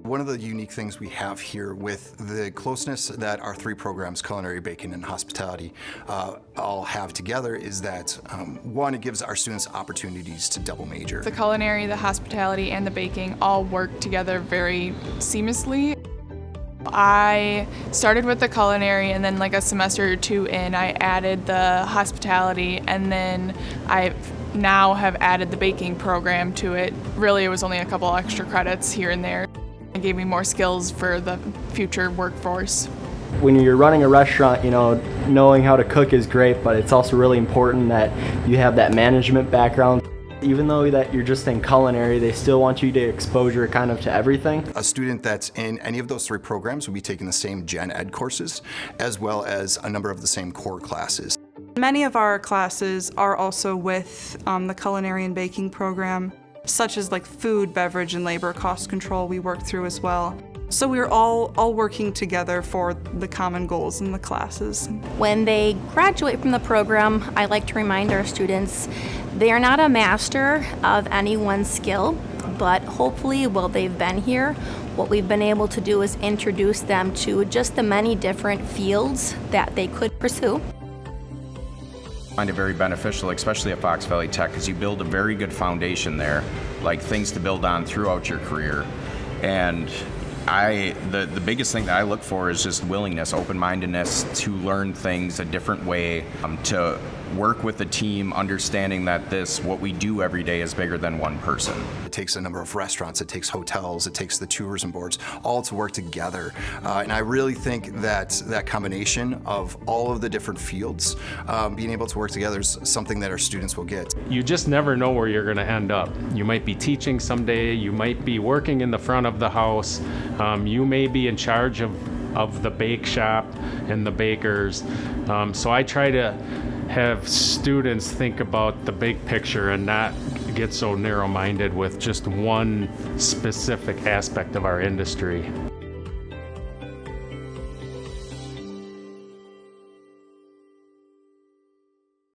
One of the unique things we have here with the closeness that our three programs, culinary, baking, and hospitality, all have together is that, one, it gives our students opportunities to double major. The culinary, the hospitality, and the baking all work together very seamlessly. I started with the culinary, and then like a semester or two in, I added the hospitality, and then I now have added the baking program to it. Really, it was only a couple extra credits here and there. It gave me more skills for the future workforce. When you're running a restaurant, knowing how to cook is great, but it's also really important that you have that management background. Even though that you're just in culinary, they still want you to exposure kind of to everything. A student that's in any of those three programs will be taking the same gen ed courses, as well as a number of the same core classes. Many of our classes are also with the culinary and baking program, such as like food, beverage, and labor cost control we work through as well. So we're all working together for the common goals in the classes. When they graduate from the program, I like to remind our students they are not a master of any one skill, but hopefully while they've been here, what we've been able to do is introduce them to just the many different fields that they could pursue. I find it very beneficial, especially at Fox Valley Tech, because you build a very good foundation there, like things to build on throughout your career. And the biggest thing that I look for is just willingness, open-mindedness to learn things a different way, to work with the team, understanding that what we do every day is bigger than one person. It takes a number of restaurants, it takes hotels, it takes the tourism boards, all to work together. And I really think that that combination of all of the different fields, being able to work together is something that our students will get. You just never know where you're going to end up. You might be teaching someday, you might be working in the front of the house, you may be in charge of the bake shop and the bakers. So I try to have students think about the big picture and not get so narrow-minded with just one specific aspect of our industry.